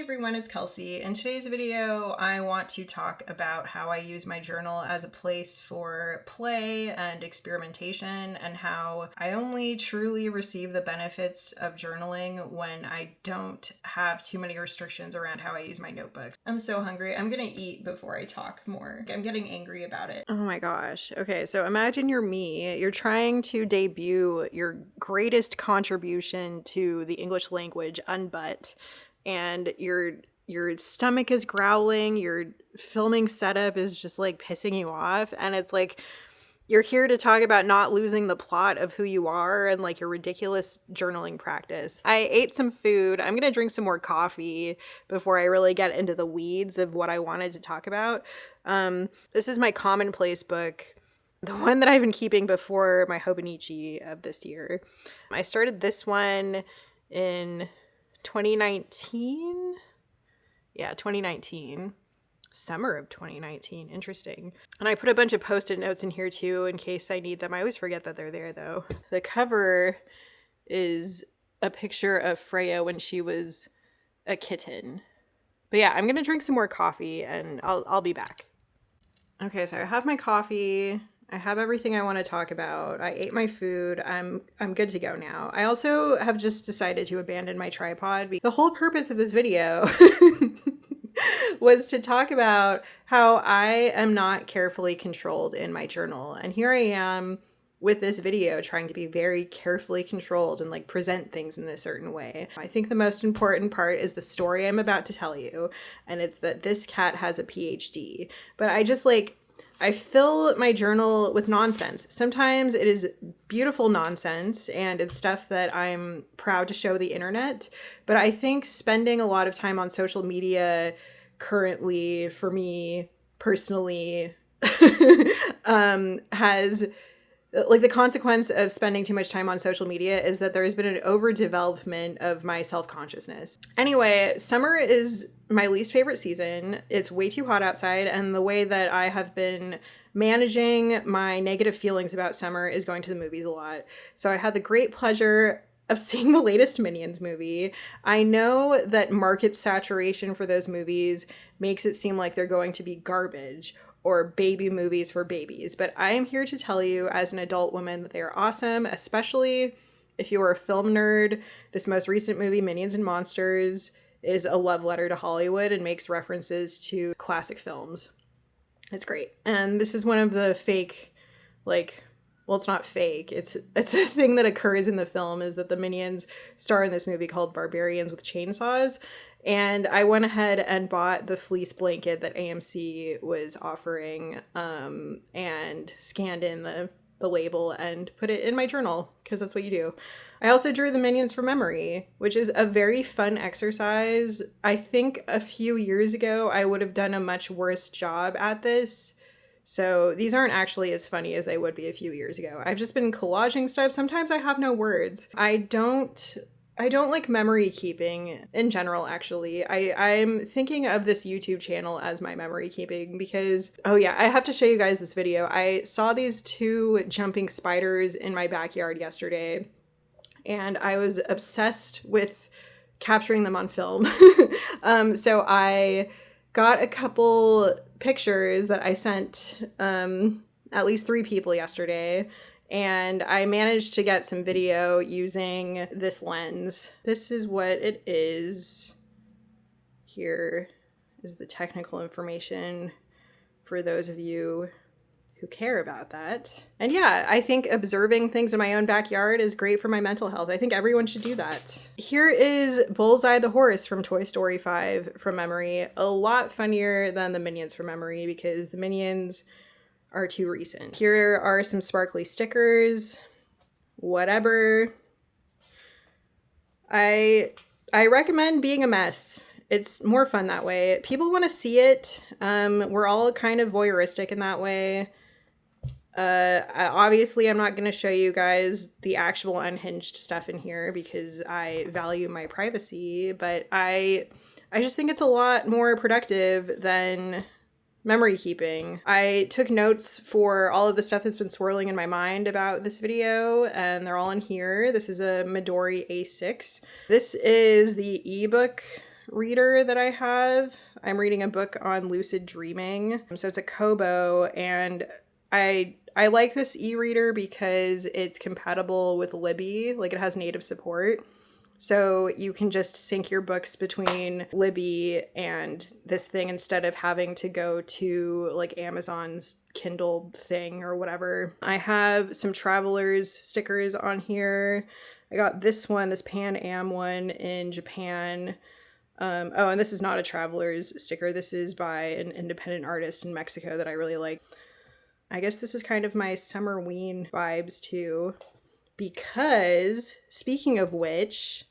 everyone, it's Kelsey. In today's video, I want to talk about how I use my journal as a place for play and experimentation, and how I only truly receive the benefits of journaling when I don't have too many restrictions around how I use my notebooks. I'm so hungry. I'm gonna eat before I talk more. I'm getting angry about it. Oh my gosh. Okay, so imagine you're me. You're trying to debut your greatest contribution to the English language, unbut, and your stomach is growling, your filming setup is just like pissing you off, and it's like you're here to talk about not losing the plot of who you are and like your ridiculous journaling practice. I ate some food. I'm going to drink some more coffee before I really get into the weeds of what I wanted to talk about. This is my commonplace book, the one that I've been keeping before my Hobonichi of this year. I started this one in 2019. Yeah, 2019. Summer of 2019. Interesting. And I put a bunch of post-it notes in here too in case I need them. I always forget that they're there though. The cover is a picture of Freya when she was a kitten. But yeah, I'm gonna drink some more coffee and I'll be back. Okay, so I have my coffee. I have everything I want to talk about. I ate my food. I'm good to go now. I also have just decided to abandon my tripod. The whole purpose of this video was to talk about how I am not carefully controlled in my journal. And here I am with this video trying to be very carefully controlled and like present things in a certain way. I think the most important part is the story I'm about to tell you. And it's that this cat has a PhD. But I fill my journal with nonsense. Sometimes it is beautiful nonsense and it's stuff that I'm proud to show the internet. But I think spending a lot of time on social media currently, for me personally, has like the consequence of spending too much time on social media is that there has been an overdevelopment of my self-consciousness. Anyway, summer is my least favorite season. It's way too hot outside, and the way that I have been managing my negative feelings about summer is going to the movies a lot. So I had the great pleasure of seeing the latest Minions movie. I know that market saturation for those movies makes it seem like they're going to be garbage or baby movies for babies, but I am here to tell you as an adult woman that they are awesome, especially if you are a film nerd. This most recent movie, Minions and Monsters, is a love letter to Hollywood and makes references to classic films. It's great. And this is one of the fake, well, it's not fake. It's a thing that occurs in the film, is that the Minions star in this movie called Barbarians with Chainsaws. And I went ahead and bought the fleece blanket that AMC was offering, and scanned in the label and put it in my journal, because that's what you do. I also drew the Minions from memory, which is a very fun exercise. I think a few years ago I would have done a much worse job at this. So these aren't actually as funny as they would be a few years ago. I've just been collaging stuff. Sometimes I have no words. I don't like memory keeping in general, actually. I'm thinking of this YouTube channel as my memory keeping because, oh yeah, I have to show you guys this video. I saw these two jumping spiders in my backyard yesterday, and I was obsessed with capturing them on film. So I got a couple pictures that I sent at least 3 people yesterday. And I managed to get some video using this lens. This is what it is. Here is the technical information for those of you who care about that. And yeah, I think observing things in my own backyard is great for my mental health. I think everyone should do that. Here is Bullseye the horse from Toy Story 5 from memory. A lot funnier than the Minions from memory because the Minions are too recent. Here are some sparkly stickers. Whatever. I recommend being a mess. It's more fun that way. People want to see it. We're all kind of voyeuristic in that way. Obviously, I'm not going to show you guys the actual unhinged stuff in here because I value my privacy, but I just think it's a lot more productive than memory keeping. I took notes for all of the stuff that's been swirling in my mind about this video, and they're all in here. This is a Midori A6. This is the ebook reader that I have. I'm reading a book on lucid dreaming. So it's a Kobo, and I like this e-reader because it's compatible with Libby, like it has native support. So you can just sync your books between Libby and this thing instead of having to go to like Amazon's Kindle thing or whatever. I have some Travelers stickers on here. I got this one, this Pan Am one in Japan. And this is not a Travelers sticker. This is by an independent artist in Mexico that I really like. I guess this is kind of my summerween vibes too. Because, speaking of which,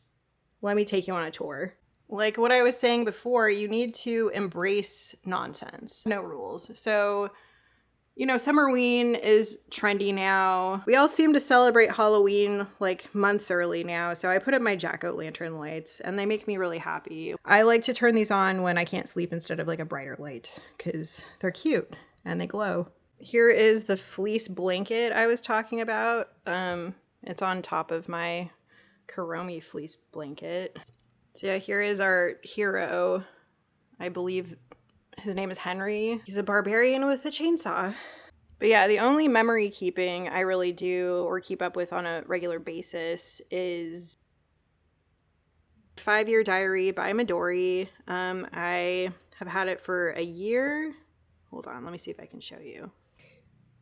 let me take you on a tour. Like what I was saying before, you need to embrace nonsense. No rules. So, Summerween is trendy now. We all seem to celebrate Halloween like months early now, so I put up my jack-o'-lantern lights, and they make me really happy. I like to turn these on when I can't sleep instead of like a brighter light, because they're cute and they glow. Here is the fleece blanket I was talking about. It's on top of my Kuromi fleece blanket. So yeah, here is our hero. I believe his name is Henry. He's a barbarian with a chainsaw. But yeah, the only memory keeping I really do or keep up with on a regular basis is 5-Year Diary by Midori. I have had it for a year. Hold on, let me see if I can show you.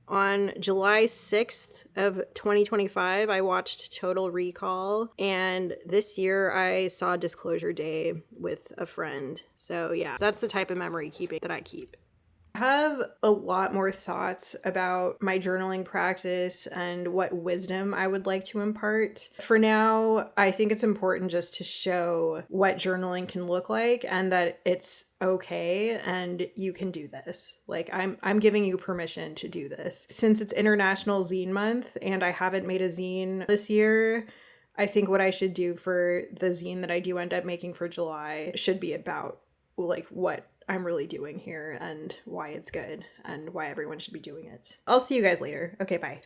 On July 6th of 2025, I watched Total Recall, and this year I saw Disclosure Day with a friend. So yeah, that's the type of memory keeping that I keep. I have a lot more thoughts about my journaling practice and what wisdom I would like to impart. For now, I think it's important just to show what journaling can look like and that it's okay and you can do this. Like I'm giving you permission to do this. Since it's International Zine Month and I haven't made a zine this year, I think what I should do for the zine that I do end up making for July should be about like what I'm really doing here and why it's good and why everyone should be doing it. I'll see you guys later. Okay, bye.